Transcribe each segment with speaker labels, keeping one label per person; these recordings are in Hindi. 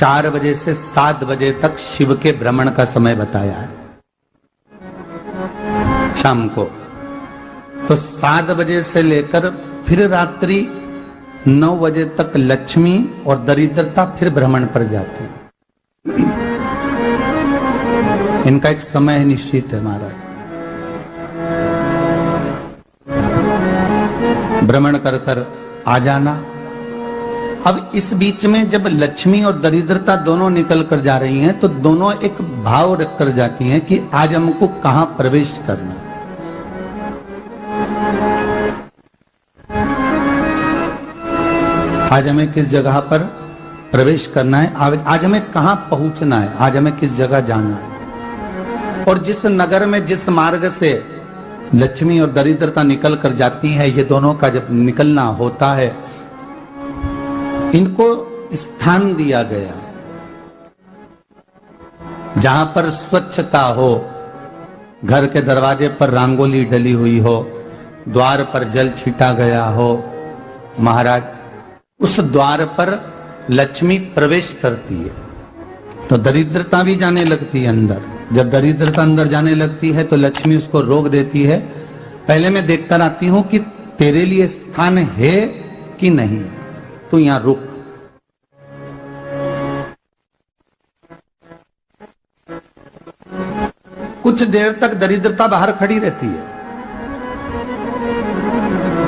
Speaker 1: 4 बजे से 7 बजे तक शिव के भ्रमण का समय बताया है शाम को। तो 7 बजे से लेकर फिर रात्रि 9 बजे तक लक्ष्मी और दरिद्रता फिर भ्रमण पर जाती है। इनका एक समय निश्चित है महाराज। भ्रमण कर कर आ जाना। अब इस बीच में जब लक्ष्मी और दरिद्रता दोनों निकल कर जा रही हैं तो दोनों एक भाव रख कर जाती हैं कि आज हमको कहां प्रवेश करना है। आज हमें किस जगह पर प्रवेश करना है, आज हमें कहां पहुंचना है, आज हमें किस जगह जाना है। और जिस नगर में जिस मार्ग से लक्ष्मी और दरिद्रता निकल कर जाती है, ये दोनों का जब निकलना होता है, इनको स्थान दिया गया जहां पर स्वच्छता हो, घर के दरवाजे पर रंगोली डली हुई हो, द्वार पर जल छीटा गया हो। महाराज उस द्वार पर लक्ष्मी प्रवेश करती है तो दरिद्रता भी जाने लगती है अंदर। जब दरिद्रता अंदर जाने लगती है तो लक्ष्मी उसको रोक देती है। पहले मैं देखकर आती हूं कि तेरे लिए स्थान है कि नहीं, तू यहां रुक। कुछ देर तक दरिद्रता बाहर खड़ी रहती है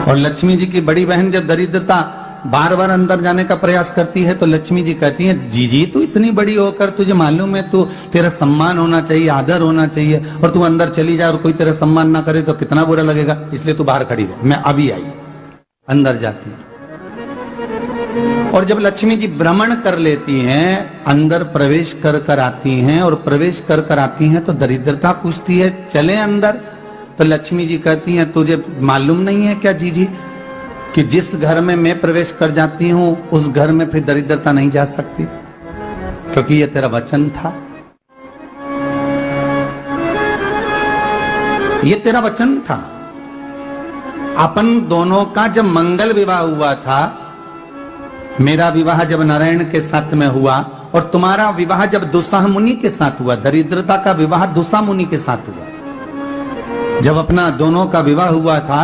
Speaker 1: और लक्ष्मी जी की बड़ी बहन जब दरिद्रता बार बार अंदर जाने का प्रयास करती है तो लक्ष्मी जी कहती हैं, जीजी तू इतनी बड़ी होकर तुझे मालूम है तू तेरा सम्मान होना चाहिए, आदर होना चाहिए, और तू अंदर चली जाए और कोई तेरा सम्मान ना करे तो कितना बुरा लगेगा, इसलिए तू बाहर खड़ी रहे। मैं अभी आई। अंदर जाती है और जब लक्ष्मी जी भ्रमण कर लेती हैं, अंदर प्रवेश कर कर आती हैं और प्रवेश कर कर आती हैं तो दरिद्रता पूछती है चले अंदर। तो लक्ष्मी जी कहती हैं, तुझे मालूम नहीं है क्या जीजी कि जिस घर में मैं प्रवेश कर जाती हूं उस घर में फिर दरिद्रता नहीं जा सकती, क्योंकि ये तेरा वचन था, ये तेरा वचन था। अपन दोनों का जब मंगल विवाह हुआ था, मेरा विवाह जब नारायण के साथ में हुआ और तुम्हारा विवाह जब दुस्साह मुनि के साथ हुआ, दरिद्रता का विवाह दुस्साह मुनि के साथ हुआ। जब अपना दोनों का विवाह हुआ था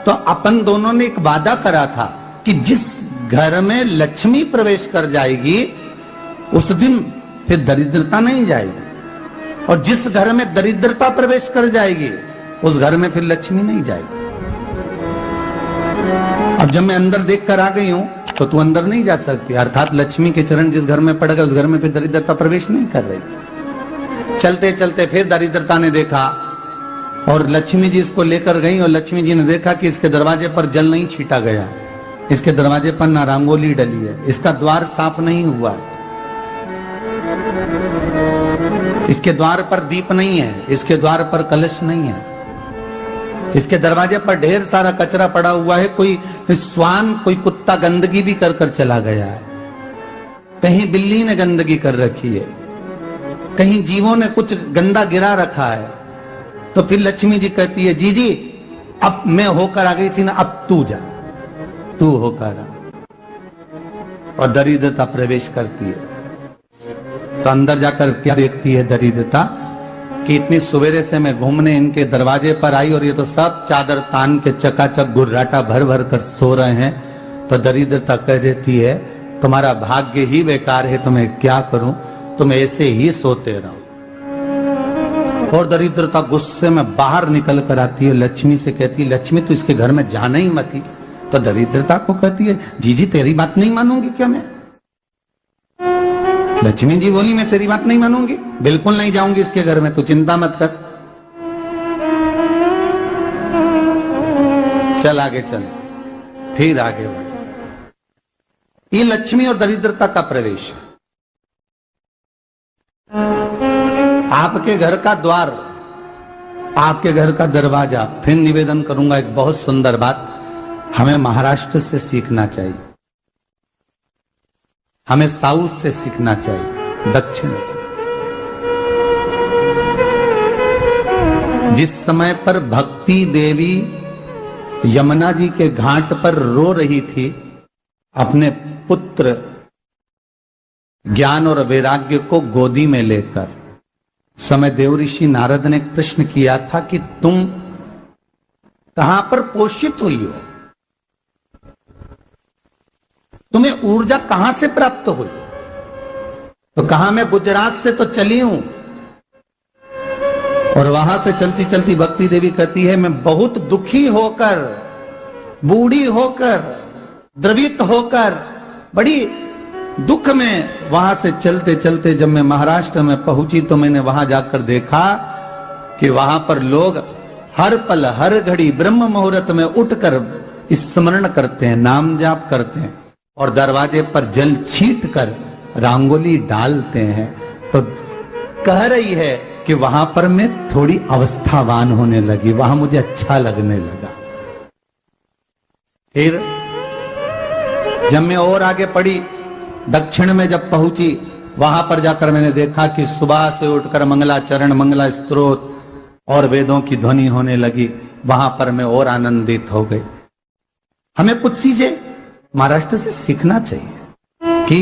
Speaker 1: तो अपन दोनों ने एक वादा करा था कि जिस घर में लक्ष्मी प्रवेश कर जाएगी उस दिन फिर दरिद्रता नहीं जाएगी, और जिस घर में दरिद्रता प्रवेश कर जाएगी उस घर में फिर लक्ष्मी नहीं जाएगी। अब जब मैं अंदर देख कर आ गई हूं तो तू अंदर नहीं जा सकती, अर्थात लक्ष्मी के चरण जिस घर में पड़ गए उस घर में फिर दरिद्रता प्रवेश नहीं कर रही। चलते चलते फिर दरिद्रता ने देखा और लक्ष्मी जी इसको लेकर गई और लक्ष्मी जी ने देखा कि इसके दरवाजे पर जल नहीं छीटा गया, इसके दरवाजे पर ना रंगोली डली है, इसका द्वार साफ नहीं हुआ है, इसके द्वार पर दीप नहीं है, इसके द्वार पर कलश नहीं है, इसके दरवाजे पर ढेर सारा कचरा पड़ा हुआ है, कोई श्वान कोई कुत्ता गंदगी भी कर कर चला गया है, कहीं बिल्ली ने गंदगी कर रखी है, कहीं जीवों ने कुछ गंदा गिरा रखा है। तो फिर लक्ष्मी जी कहती है, जी जी अब मैं होकर आ गई थी ना, अब तू जा, तू होकर आ। और दरिद्रता प्रवेश करती है तो अंदर जाकर क्या देखती है दरिद्रता कि इतनी सवेरे से मैं घूमने इनके दरवाजे पर आई और ये तो सब चादर तान के चकाचक गुर्राटा भर भर कर सो रहे हैं। तो दरिद्रता कह देती है, तुम्हारा भाग्य ही बेकार है, तुम्हें क्या करूं, तुम ऐसे ही सोते रहो। और दरिद्रता गुस्से में बाहर निकल कर आती है, लक्ष्मी से कहती है, लक्ष्मी तू इसके घर में जाना ही मत ही। तो दरिद्रता को कहती है, जीजी तेरी बात नहीं मानूंगी क्या मैं? लक्ष्मी जी बोली, मैं तेरी बात नहीं मानूंगी, बिल्कुल नहीं जाऊंगी इसके घर में, तू चिंता मत कर, चल आगे चले। फिर आगे बढ़े। ये लक्ष्मी और दरिद्रता का प्रवेश है। आपके घर का द्वार, आपके घर का दरवाजा। फिर निवेदन करूंगा एक बहुत सुंदर बात, हमें महाराष्ट्र से सीखना चाहिए, हमें साउथ से सीखना चाहिए, दक्षिण से। जिस समय पर भक्ति देवी यमुना जी के घाट पर रो रही थी अपने पुत्र ज्ञान और वैराग्य को गोदी में लेकर समय देव ऋषि नारद ने प्रश्न किया था कि तुम कहां पर पोषित हुई हो, तुम्हें ऊर्जा कहां से प्राप्त हुई? तो कहा मैं गुजरात से तो चली हूं। और वहां से चलती चलती भक्ति देवी कहती है मैं बहुत दुखी होकर, बूढ़ी होकर, द्रवित होकर, बड़ी दुख में वहां से चलते चलते जब मैं महाराष्ट्र में पहुंची तो मैंने वहां जाकर देखा कि वहां पर लोग हर पल हर घड़ी ब्रह्म मुहूर्त में उठकर स्मरण करते हैं, नाम जाप करते हैं और दरवाजे पर जल छीट कर रंगोली डालते हैं। तो कह रही है कि वहां पर मैं थोड़ी अवस्थावान होने लगी, वहां मुझे अच्छा लगने लगा। फिर जब मैं और आगे पड़ी, दक्षिण में जब पहुंची, वहां पर जाकर मैंने देखा कि सुबह से उठकर मंगलाचरण, मंगला स्तोत्र और वेदों की ध्वनि होने लगी। वहां पर मैं और आनंदित हो गई। हमें कुछ चीजें महाराष्ट्र से सीखना चाहिए कि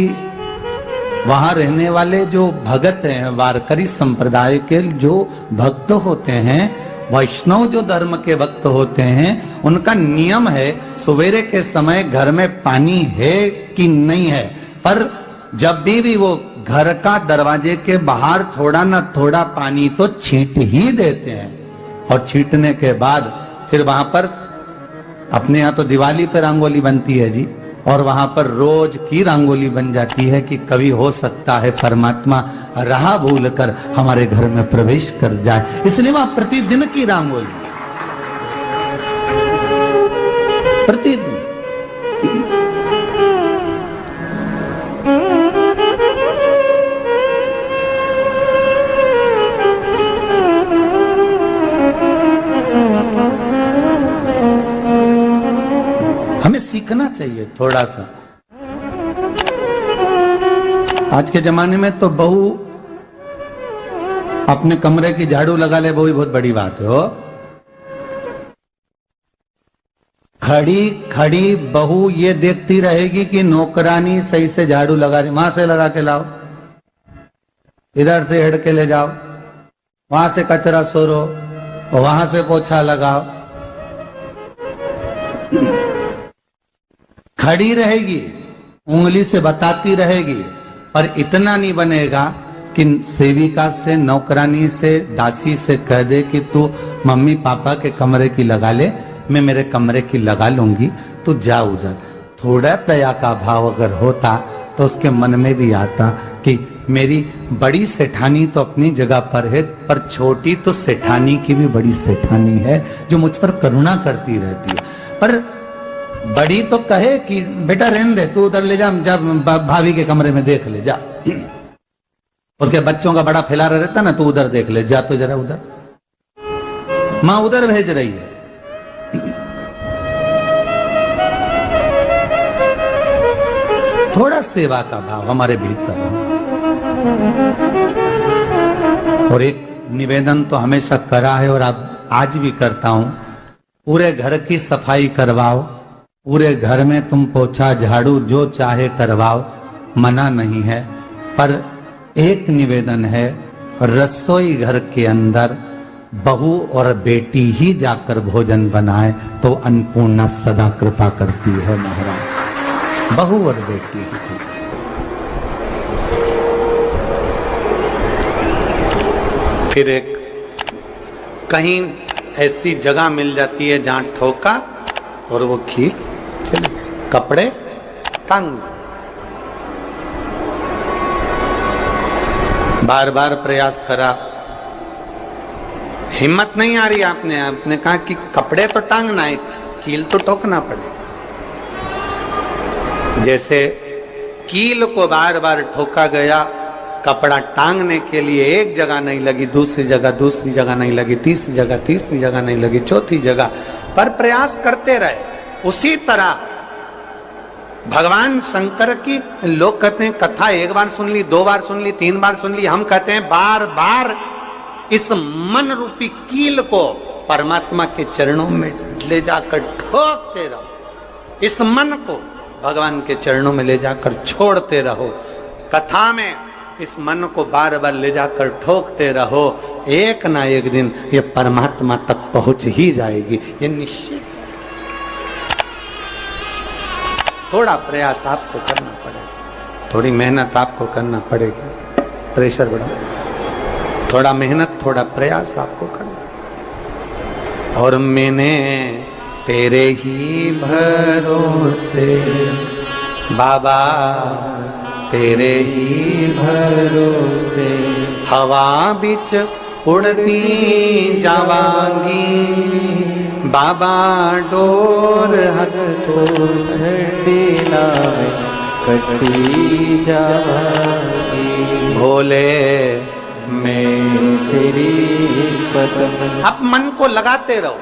Speaker 1: वहां रहने वाले जो भगत हैं, वारकरी संप्रदाय के जो भक्त होते हैं, वैष्णव जो धर्म के भक्त होते हैं, उनका नियम है सवेरे के समय घर में पानी है कि नहीं है, पर जब भी वो घर का दरवाजे के बाहर थोड़ा ना थोड़ा पानी तो छींट ही देते हैं। और छींटने के बाद फिर वहां पर अपने यहाँ तो दिवाली पे रंगोली बनती है जी, और वहां पर रोज की रंगोली बन जाती है कि कभी हो सकता है परमात्मा राह भूल कर हमारे घर में प्रवेश कर जाए, इसलिए वहां प्रतिदिन की रंगोली, प्रतिदिन। हमें सीखना चाहिए थोड़ा सा। आज के जमाने में तो बहू अपने कमरे की झाड़ू लगा ले, वो भी बहुत बड़ी बात है। हो खड़ी खड़ी बहू ये देखती रहेगी कि नौकरानी सही से झाड़ू लगा रही, वहां से लगा के लाओ, इधर से हेड के ले जाओ, वहां से कचरा सोरो, वहां से पोछा लगाओ। खड़ी रहेगी, उंगली से बताती रहेगी, पर इतना नहीं बनेगा कि सेविका से, नौकरानी से, दासी से कह दे कि तू मम्मी पापा के कमरे की लगा ले, मैं मेरे कमरे की लगा लूंगी, तू जा उधर। थोड़ा दया का भाव अगर होता तो उसके मन में भी आता कि मेरी बड़ी सेठानी तो अपनी जगह पर है, पर छोटी तो सेठानी की भी बड़ी सेठानी है जो मुझ पर करुणा करती रहती है। पर बड़ी तो कहे कि बेटा रहने दे, तू उधर ले जा, जब भाभी के कमरे में देख ले जा, उसके बच्चों का बड़ा फैलारा रहता ना, तू उधर देख ले जा, तो जरा उधर, मां उधर भेज रही है। थोड़ा सेवा का भाव हमारे भीतर हो। और एक निवेदन तो हमेशा करा है और अब आज भी करता हूं, पूरे घर की सफाई करवाओ, पूरे घर में तुम पोछा झाड़ू जो चाहे करवाओ, मना नहीं है। पर एक निवेदन है, रसोई घर के अंदर बहू और बेटी ही जाकर भोजन बनाए तो अन्नपूर्णा सदा कृपा करती है महाराज, बहू और बेटी ही। फिर एक कहीं ऐसी जगह मिल जाती है जहां ठोका और वो खीर चली, कपड़े तंग, बार बार प्रयास करा, हिम्मत नहीं आ रही। आपने कहा कि कपड़े तो टांगना है, कील तो ठोकना पड़े। जैसे कील को बार बार ठोका गया, कपड़ा टांगने के लिए एक जगह नहीं लगी, दूसरी जगह नहीं लगी, तीसरी जगह नहीं लगी, चौथी जगह पर प्रयास करते रहे। उसी तरह भगवान शंकर की, लोग कहते हैं कथा एक बार सुन ली, 2 बार सुन ली, 3 बार सुन ली, हम कहते हैं बार बार इस मन रूपी कील को परमात्मा के चरणों में ले जाकर ठोकते रहो, इस मन को भगवान के चरणों में ले जाकर छोड़ते रहो, कथा में इस मन को बार बार ले जाकर ठोकते रहो, एक ना एक दिन ये परमात्मा तक पहुंच ही जाएगी, ये निश्चित। थोड़ा प्रयास आपको करना पड़ेगा, थोड़ी मेहनत आपको करना पड़ेगी, प्रेशर बढ़ा, थोड़ा मेहनत थोड़ा प्रयास आपको करना। और मैंने तेरे ही भरोसे बाबा, तेरे ही भरोसे हवा बिच उड़ती जावांगी बाबा, डोर हक तो छड़ी नावे कटी जावांगी भोले मैं तेरी कदम। अब मन को लगाते रहो,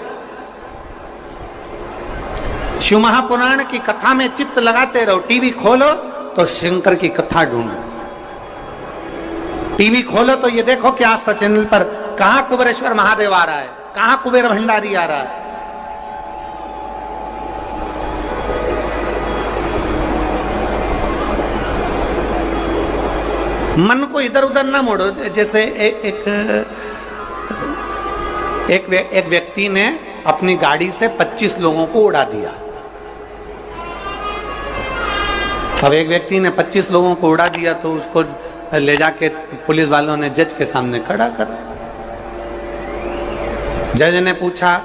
Speaker 1: शिव महापुराण की कथा में चित्त लगाते रहो। टीवी खोलो तो शंकर की कथा ढूंढो, टीवी खोलो तो ये देखो कि आस्था चैनल पर कहां कुबेरेश्वर महादेव आ रहा है, कहां कुबेर भंडारी आ रहा है। मन को इधर उधर ना मोड़ो। जैसे एक व्यक्ति ने अपनी गाड़ी से 25 लोगों को उड़ा दिया। अब एक व्यक्ति ने 25 लोगों को उड़ा दिया तो उसको ले जाके पुलिस वालों ने जज के सामने खड़ा कर। जज ने पूछा,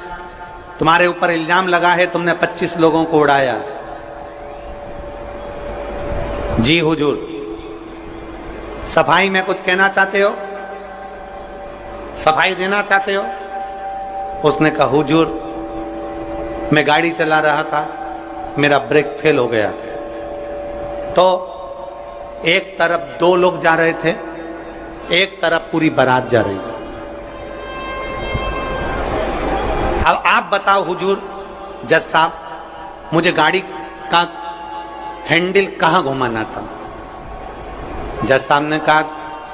Speaker 1: तुम्हारे ऊपर इल्जाम लगा है तुमने 25 लोगों को उड़ाया। जी हुजूर। सफाई में कुछ कहना चाहते हो, सफाई देना चाहते हो? उसने कहा, हुजूर मैं गाड़ी चला रहा था, मेरा ब्रेक फेल हो गया था, तो एक तरफ 2 लोग जा रहे थे, एक तरफ पूरी बारात जा रही थी। अब आप बताओ हुजूर, जज साहब मुझे गाड़ी का हैंडल कहां घुमाना था? जज साहब ने कहा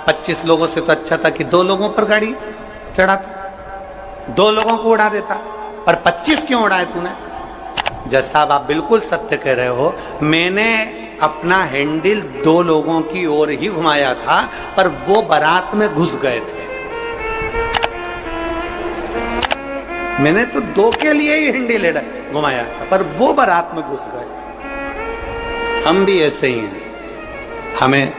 Speaker 1: 25 लोगों से तो अच्छा था कि 2 लोगों पर गाड़ी चढ़ाता, 2 लोगों को उड़ा देता, पर 25 क्यों उड़ाए तूने? जज साहब आप बिल्कुल सत्य कह रहे हो, मैंने अपना हैंडल 2 लोगों की ओर ही घुमाया था, पर वो बारात में घुस गए थे। मैंने तो 2 के लिए ही हैंडल घुमाया था, पर वो बारात में घुस गए। हम भी ऐसे ही हैं, हमें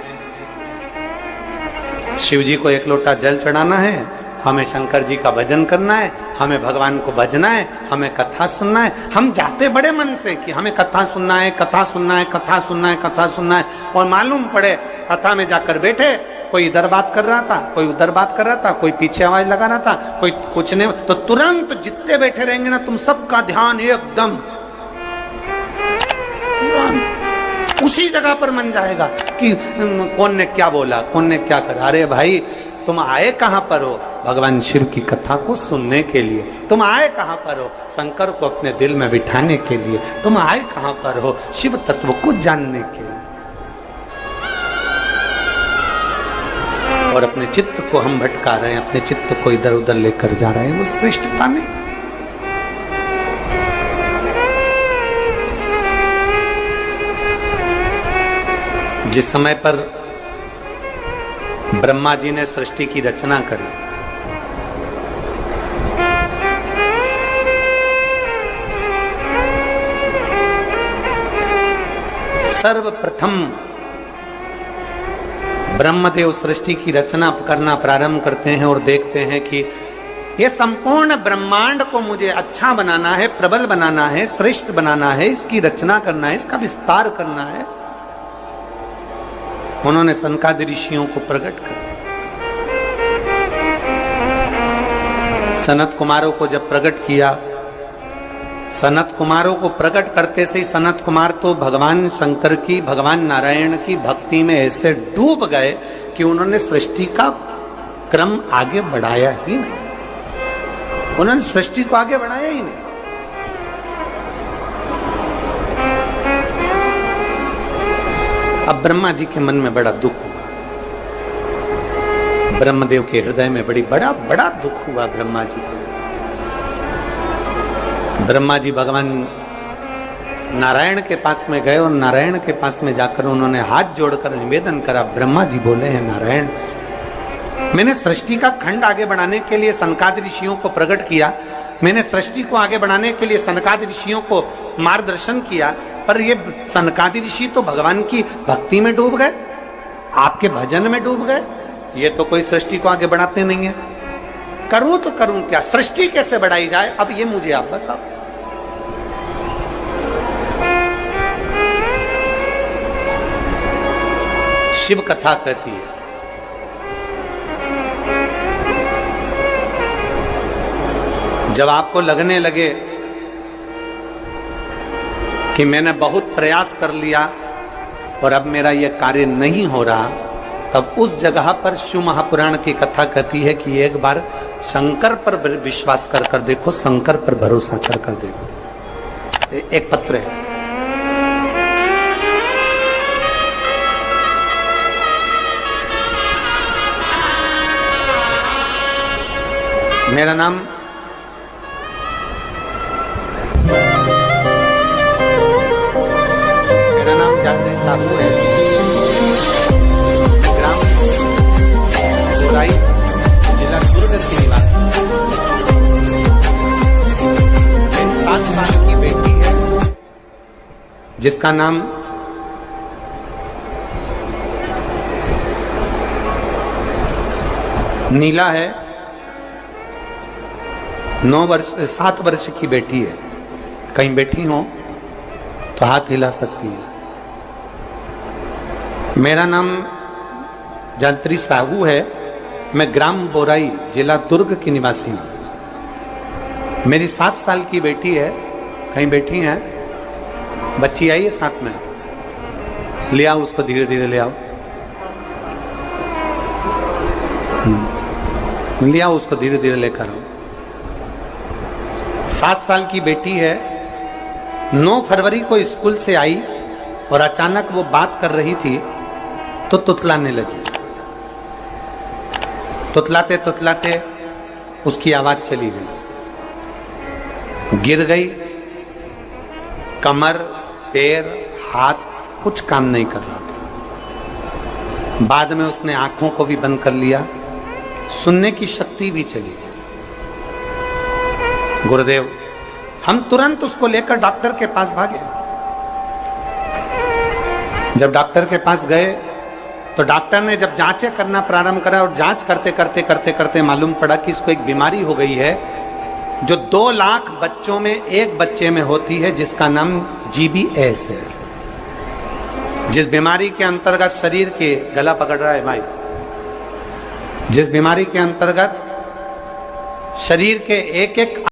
Speaker 1: शिव जी को 1 लोटा जल चढ़ाना है, हमें शंकर जी का भजन करना है, हमें भगवान को भजना है, हमें कथा सुनना है। हम जाते बड़े मन से कि हमें कथा सुनना है, कथा सुनना है, कथा सुनना है, कथा सुनना है, और मालूम पड़े कथा में जाकर बैठे, कोई इधर बात कर रहा था, कोई उधर बात कर रहा था, कोई पीछे आवाज लगा रहा था, कोई कुछ नहीं, तो तुरंत जितने बैठे रहेंगे ना, तुम सबका ध्यान एकदम उसी जगह पर मन जाएगा कि कौन ने क्या बोला, कौन ने क्या करा। अरे भाई तुम आए कहां पर हो? भगवान शिव की कथा को सुनने के लिए। तुम आए कहां पर हो? शंकर को अपने दिल में बिठाने के लिए। तुम आए कहां पर हो? शिव तत्व को जानने के लिए। और अपने चित्त को हम भटका रहे हैं, अपने चित्त को इधर उधर लेकर जा रहे हैं, वो श्रेष्ठता नहीं। जिस समय पर ब्रह्मा जी ने सृष्टि की रचना करी, सर्वप्रथम ब्रह्मदेव सृष्टि की रचना करना प्रारंभ करते हैं और देखते हैं कि यह संपूर्ण ब्रह्मांड को मुझे अच्छा बनाना है, प्रबल बनाना है, श्रेष्ठ बनाना है, इसकी रचना करना है, इसका विस्तार करना है। उन्होंने सनकादि ऋषियों को प्रकट कर, सनत कुमारों को जब प्रकट किया, सनत कुमारों को प्रकट करते से ही सनत कुमार तो भगवान शंकर की, भगवान नारायण की भक्ति में ऐसे डूब गए कि उन्होंने सृष्टि का क्रम आगे बढ़ाया ही नहीं। उन्होंने सृष्टि को आगे बढ़ाया ही नहीं। अब ब्रह्मा जी के मन में बड़ा दुख हुआ, ब्रह्मदेव के हृदय में बड़ा बड़ा दुख हुआ ब्रह्मा जी को। ब्रह्मा जी भगवान नारायण के पास में गए और नारायण के पास में जाकर उन्होंने हाथ जोड़कर निवेदन करा। ब्रह्मा जी बोले हैं, नारायण, मैंने सृष्टि का खंड आगे बढ़ाने के लिए सनकादि ऋषियों को प्रकट किया, मैंने सृष्टि को आगे बढ़ाने के लिए सनकादि ऋषियों को मार्गदर्शन किया, पर ये सनकादि ऋषि तो भगवान की भक्ति में डूब गए, आपके भजन में डूब गए, ये तो कोई सृष्टि को आगे बढ़ाते नहीं है। करूं तो करूं क्या, सृष्टि कैसे बढ़ाई जाए, अब ये मुझे आप बताओ। शिव कथा कहती है, जब आपको लगने लगे कि मैंने बहुत प्रयास कर लिया और अब मेरा यह कार्य नहीं हो रहा, तब उस जगह पर शिव महापुराण की कथा कहती है कि एक बार शंकर पर विश्वास कर कर देखो, शंकर पर भरोसा कर कर देखो। एक पत्र है, मेरा नाम जात्री साहू है, ग्राम बोराई, जिला दुर्ग के निवासी। मेरी 7 साल की बेटी है जिसका नाम नीला है। 7 वर्ष की बेटी है। कहीं बैठी हो तो हाथ हिला सकती है। मेरा नाम जात्री साहू है, मैं ग्राम बोराई, जिला दुर्ग की निवासी हूं। मेरी 7 साल की बेटी है, कहीं बैठी है, बच्ची आई है साथ में, ले आओ उसको, धीरे धीरे ले आओ, ले आओ उसको, धीरे धीरे लेकर आओ। 7 साल की बेटी है, 9 फरवरी को स्कूल से आई और अचानक वो बात कर रही थी तो तुतलाने लगी। तुतलाते तुतलाते उसकी आवाज चली गई, गिर गई, कमर, पैर, हाथ कुछ काम नहीं कर रहा था। बाद में उसने आंखों को भी बंद कर लिया, सुनने की शक्ति भी चली गई। गुरुदेव, हम तुरंत उसको लेकर डॉक्टर के पास भागे। जब डॉक्टर के पास गए तो डॉक्टर ने जब जांचें करना प्रारंभ करा और जांच करते करते करते करते मालूम पड़ा कि इसको एक बीमारी हो गई है जो 2 लाख बच्चों में एक बच्चे में होती है, जिसका नाम GBS है। जिस बीमारी के अंतर्गत शरीर के, गला पकड़ रहा है भाई, जिस बीमारी के अंतर्गत शरीर के एक एक